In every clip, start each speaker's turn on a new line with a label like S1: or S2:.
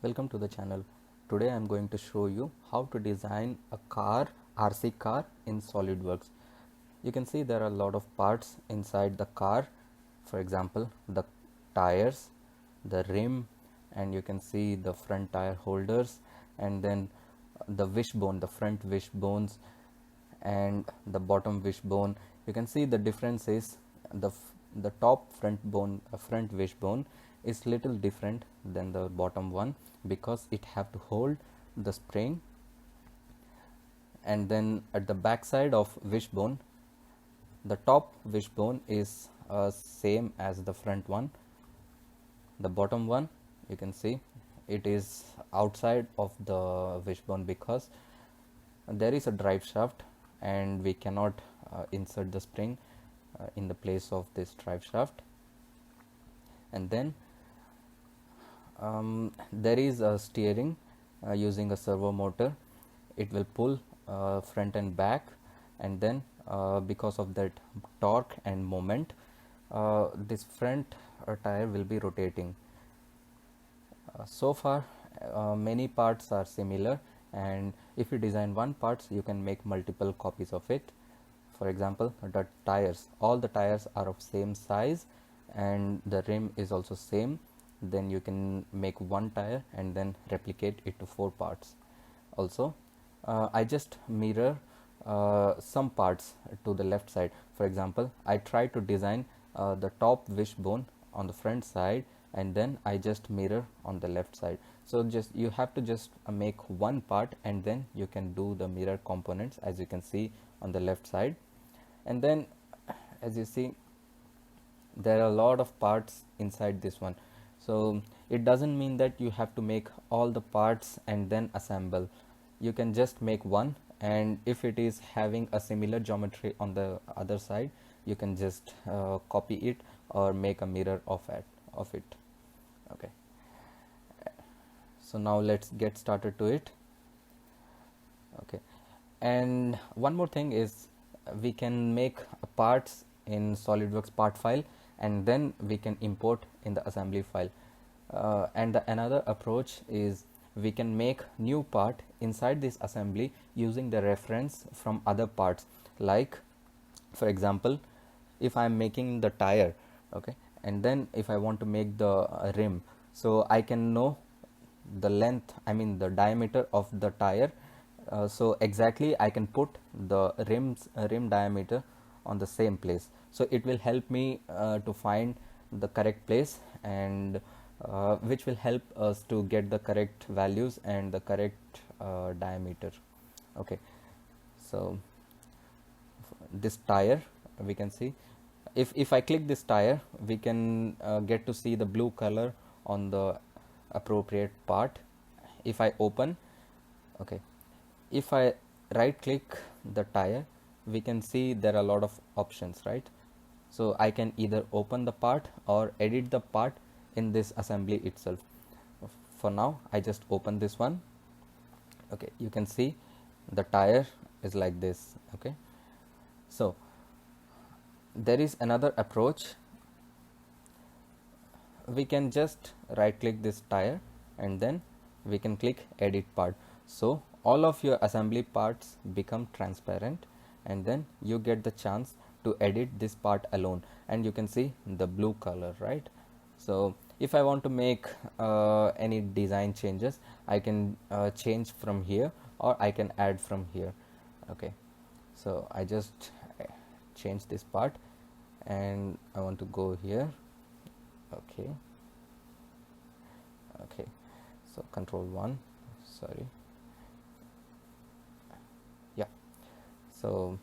S1: Welcome to the channel. Today I am going to show you how to design a car, RC car in SolidWorks. You can see there are a lot of parts inside the car. For example, the tires, the rim, and you can see the front tire holders, and then the wishbone, the front wishbones and the bottom wishbone. You can see the difference is the top front wishbone is little different than the bottom one because it have to hold the spring, and then at the back side of wishbone, the top wishbone is same as the front one. The bottom one, you can see it is outside of the wishbone because there is a drive shaft and we cannot insert the spring in the place of this drive shaft. And then there is a steering using a servo motor. It will pull front and back, and then because of that torque and moment, this front tire will be rotating. So far many parts are similar, and if you design one parts you can make multiple copies of it. For example, the tires, all the tires are of same size and the rim is also same. Then you can make one tire and then replicate it to 4 parts. Also I just mirror some parts to the left side. For example, I try to design the top wishbone on the front side, and then I just mirror on the left side. So just you have to just make one part and then you can do the mirror components, as you can see on the left side. And then as you see, there are a lot of parts inside this one. So it doesn't mean that you have to make all the parts and then assemble. You can just make one, and if it is having a similar geometry on the other side, you can just copy it or make a mirror of it. Okay, so now let's get started to it. Okay, and one more thing is we can make parts in SolidWorks part file, and then we can import in the assembly file. And another approach is we can make new part inside this assembly using the reference from other parts. Like for example, if I am making the tire, okay, and then if I want to make the rim, so I can know the length, I mean the diameter of the tire. So exactly I can put the rim diameter on the same place, so it will help me to find the correct place, and which will help us to get the correct values and the correct diameter. Okay, so this tire, we can see, if I click this tire, we can get to see the blue color on the appropriate part. If I open, okay, if I right click the tire, we can see there are a lot of options, right? So I can either open the part or edit the part in this assembly itself. For now I just open this one. Okay, you can see the tire is like this. Okay, so there is another approach. We can just right click this tire and then we can click edit part, so all of your assembly parts become transparent, and then you get the chance to edit this part alone, and you can see the blue color, right? So if I want to make any design changes, I can change from here or I can add from here. Okay, so I just change this part and I want to go here. Okay, okay, so control 1, sorry, yeah. So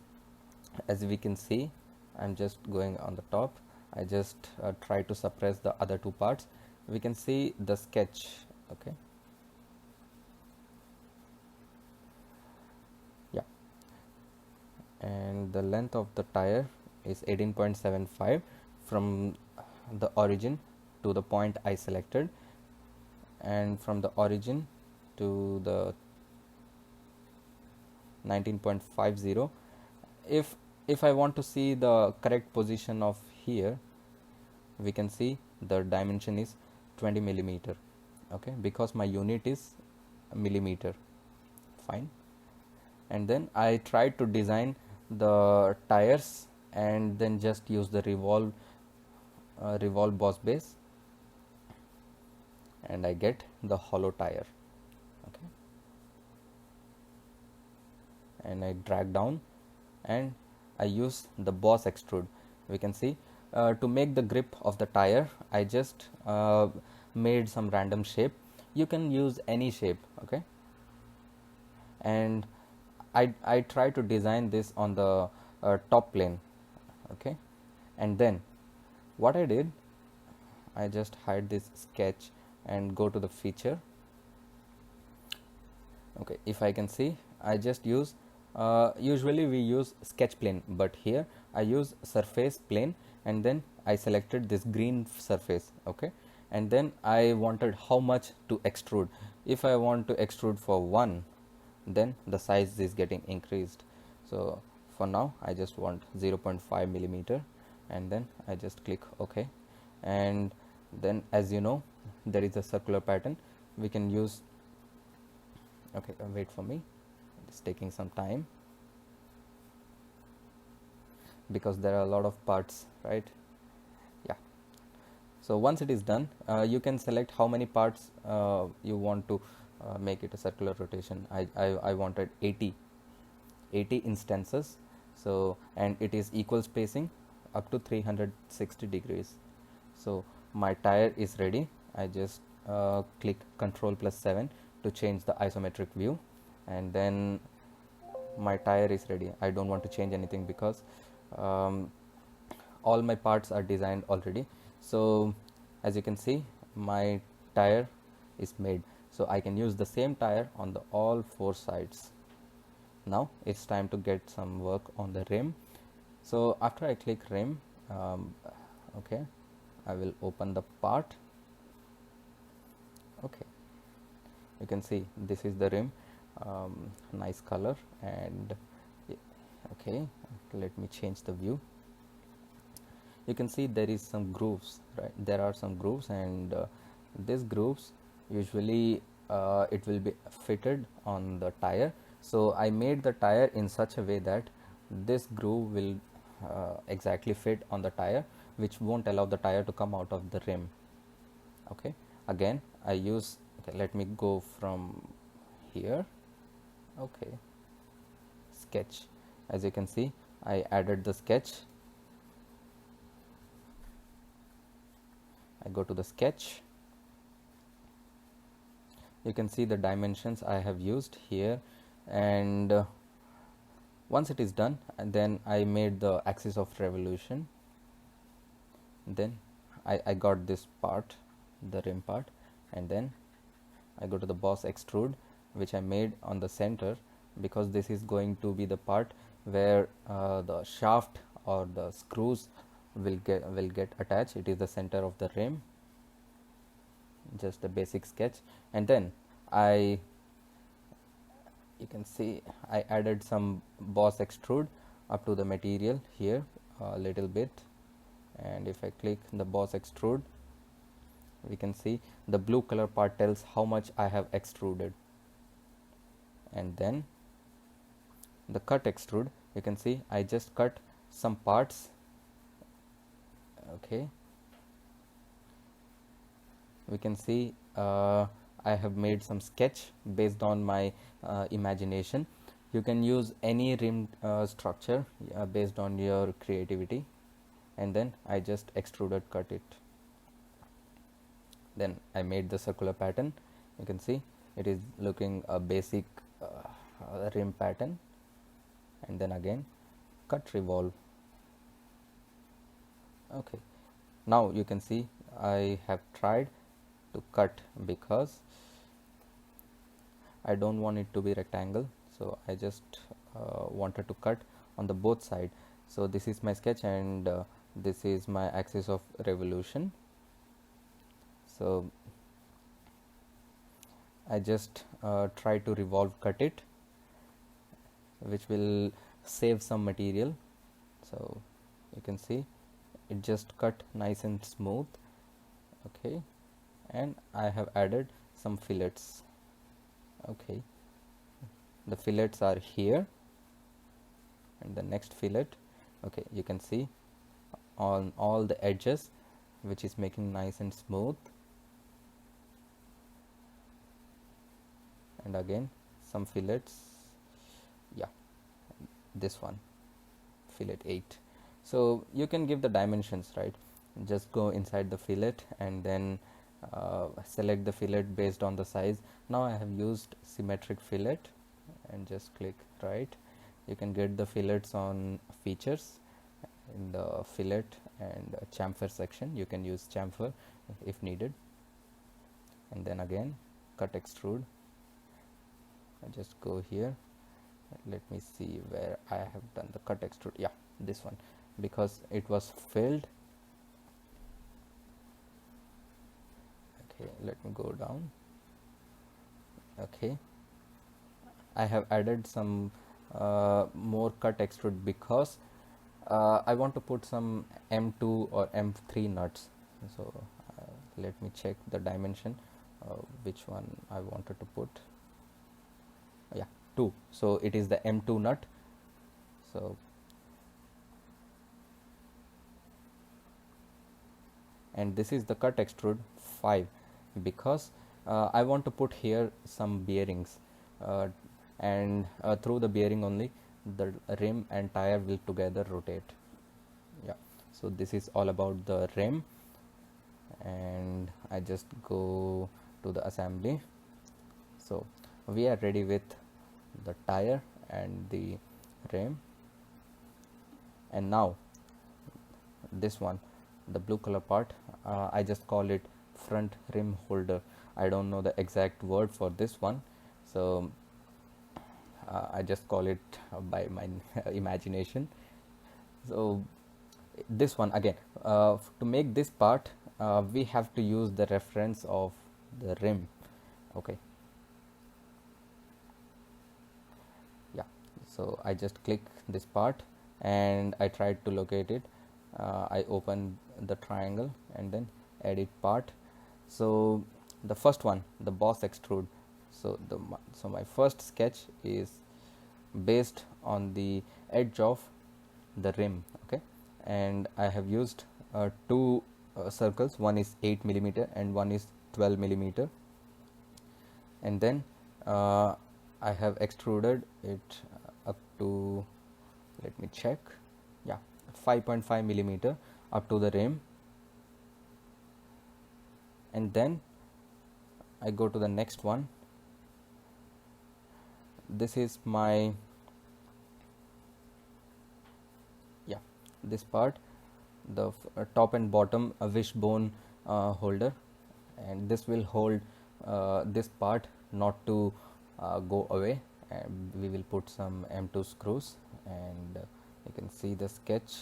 S1: as we can see, I'm just going on the top. I just try to suppress the other two parts. We can see the sketch. Okay, yeah, and the length of the tire is 18.75 from the origin to the point I selected, and from the origin to the 19.50. If I want to see the correct position of here, we can see the dimension is 20 millimeter. okay, because my unit is millimeter. Fine. And then I tried to design the tires and then just use the revolve boss base, and I get the hollow tire. Okay, and I drag down and I use the boss extrude. We can see to make the grip of the tire, I just made some random shape. You can use any shape, okay, and I try to design this on the top plane, okay, and then what I did, I just hide this sketch and go to the feature. Okay, if I can see, I just use usually we use sketch plane, but here I use surface plane, and then I selected this green surface, okay, and then I wanted how much to extrude. If I want to extrude for 1, then the size is getting increased. So for now I just want 0.5 millimeter, and then I just click OK. And then, as you know, there is a circular pattern we can use. Okay, wait for me, it's taking some time because there are a lot of parts, right? Yeah, so once it is done, you can select how many parts you want to make it a circular rotation. I wanted 80 instances, so, and it is equal spacing up to 360 degrees. So my tire is ready. I just click Ctrl+7 to change the isometric view, and then my tire is ready. I don't want to change anything because all my parts are designed already. So as you can see, my tire is made, so I can use the same tire on the all 4 sides. Now it's time to get some work on the rim. So after I click rim, okay, I will open the part. Okay, you can see this is the rim, nice color. And okay, let me change the view. You can see there is some grooves, right? There are some grooves, and these grooves usually it will be fitted on the tire. So I made the tire in such a way that this groove will exactly fit on the tire, which won't allow the tire to come out of the rim. Okay, again I use, okay, let me go from here. Okay, sketch. As you can see, I added the sketch. I go to the sketch. You can see the dimensions I have used here, and once it is done, and then I made the axis of revolution. Then I got this part, the rim part, and then I go to the boss extrude, which I made on the center, because this is going to be the part where the shaft or the screws will get attached. It is the center of the rim. Just a basic sketch, and then you can see I added some boss extrude up to the material here a little bit, and if I click the boss extrude, we can see the blue color part tells how much I have extruded. And then the cut extrude, you can see I just cut some parts. Okay, we can see I have made some sketch based on my imagination. You can use any rim structure based on your creativity, and then I just extruded cut it. Then I made the circular pattern. You can see it is looking a basic rim pattern, and then again cut revolve. Okay, now you can see I have tried to cut because I don't want it to be rectangle, so I just wanted to cut on the both side. So this is my sketch, and this is my axis of revolution. So I just try to revolve cut it, which will save some material. So you can see it just cut nice and smooth. Okay, and I have added some fillets. Okay, the fillets are here, and the next fillet, okay, you can see on all the edges, which is making nice and smooth. And again some fillets, yeah, this one, fillet 8. So you can give the dimensions, right? Just go inside the fillet and then select the fillet based on the size. Now I have used symmetric fillet and just click right. You can get the fillets on features in the fillet and chamfer section. You can use chamfer if needed. And then again cut extrude. I just go here, let me see where I have done the cut extrude. Yeah, this one, because it was filled. Okay, let me go down. Okay, I have added some more cut extrude because I want to put some M2 or M3 nuts. So let me check the dimension, which one I wanted to put. Yeah, 2. So it is the M2 nut. So and this is the cut extrude 5, because I want to put here some bearings, and through the bearing only the rim and tire will together rotate. Yeah, so this is all about the rim, and I just go to the assembly. So we are ready with the tire and the rim. And now this one, the blue color part, I just call it front rim holder. I don't know the exact word for this one, so I just call it by my imagination. So this one again, to make this part we have to use the reference of the rim. Okay, yeah, so I just click this part and I tried to locate it. I open the triangle and then edit part. So the first one, the boss extrude. So my first sketch is based on the edge of the rim. Okay, and I have used two circles. One is 8 millimeter and one is 12 millimeter. And then I have extruded it up to, let me check, yeah, 5.5 millimeter up to the rim. And then I go to the next one. This is my, yeah, this part, the top and bottom wishbone holder, and this will hold this part not to go away. And we will put some M2 screws, and you can see the sketch.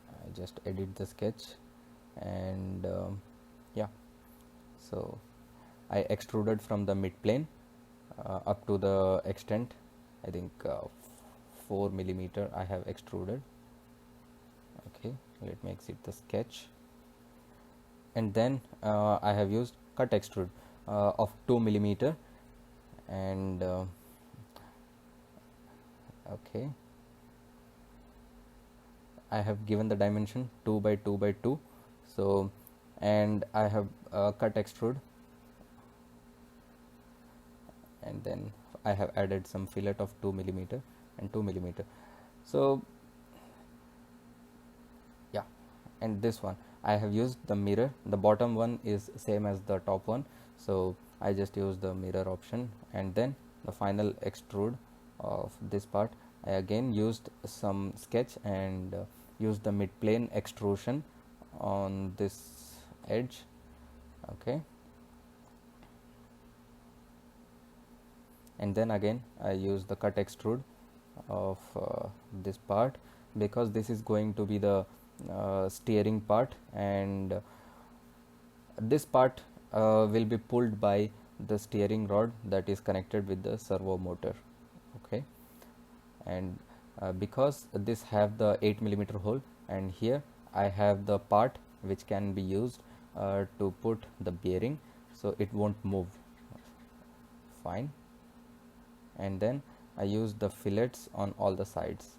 S1: I just edit the sketch, and yeah, so I extruded from the mid plane up to the extent, I think 4 millimeter I have extruded. Okay, let me exit the sketch. And then I have used cut extrude of 2 millimeter, and okay, I have given the dimension 2 by 2 by 2. So, and I have cut extrude, and then I have added some fillet of 2 millimeter and 2 millimeter. So yeah, and this one I have used the mirror. The bottom one is same as the top one, so I just use the mirror option. And then the final extrude of this part, I again used some sketch and used the mid plane extrusion on this edge. Okay, and then again I use the cut extrude of this part, because this is going to be the steering part, and this part will be pulled by the steering rod that is connected with the servo motor. Okay, and because this have the 8 millimeter hole, and here I have the part which can be used to put the bearing so it won't move. Fine. And then I use the fillets on all the sides.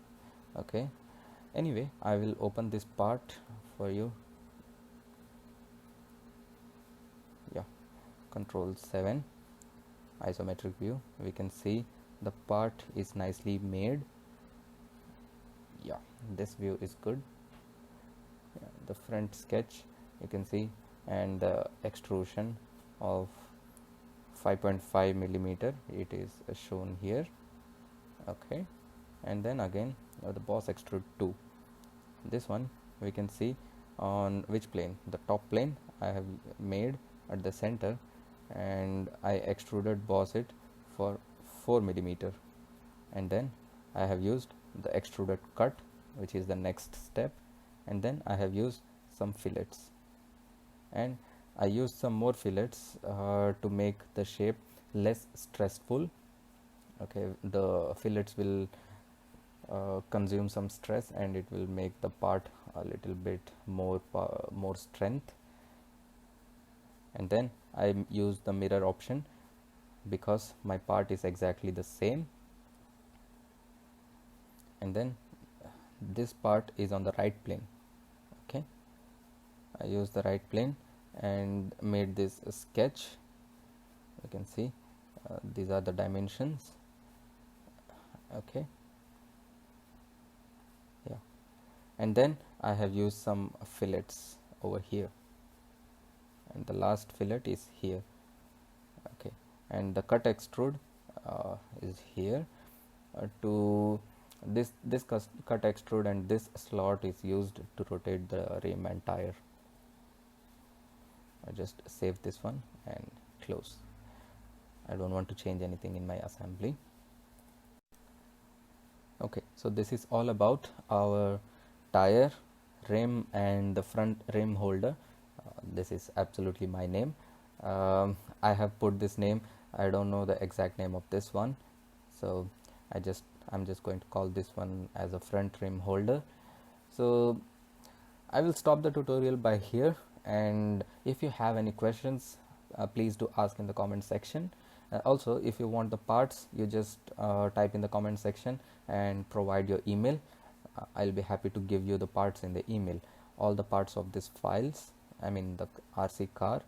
S1: Okay, anyway, I will open this part for you. Yeah, control 7, isometric view. We can see the part is nicely made. Yeah, this view is good. Yeah, the front sketch you can see, and the extrusion of 5.5 millimeter, it is shown here. Okay, and then again the Boss Extrude 2. This one we can see on which plane, the top plane I have made at the center, and I extruded boss it for 4 millimeter, and then I have used the extruded cut, which is the next step, and then I have used some fillets, and I used some more fillets to make the shape less stressful. Okay, the fillets will consume some stress and it will make the part a little bit more strength. And then I use the mirror option because my part is exactly the same, and then this part is on the right plane. Okay, I use the right plane and made this sketch. You can see these are the dimensions. Okay, yeah, and then I have used some fillets over here, and the last fillet is here. Okay, and the cut extrude is here. To this cut extrude and this slot is used to rotate the rim and tire. I just save this one and close. I don't want to change anything in my assembly. Okay, so this is all about our tire, rim and the front rim holder. This is absolutely my name. I have put this name. I don't know the exact name of this one, so I'm just going to call this one as a front rim holder. So I will stop the tutorial by here, and if you have any questions, please do ask in the comment section. Also, if you want the parts, you just type in the comment section and provide your email. I'll be happy to give you the parts in the email, all the parts of these files, I mean the RC car.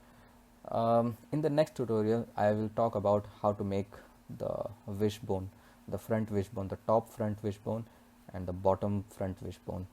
S1: In the next tutorial I will talk about how to make the wishbone, the front wishbone, the top front wishbone and the bottom front wishbone.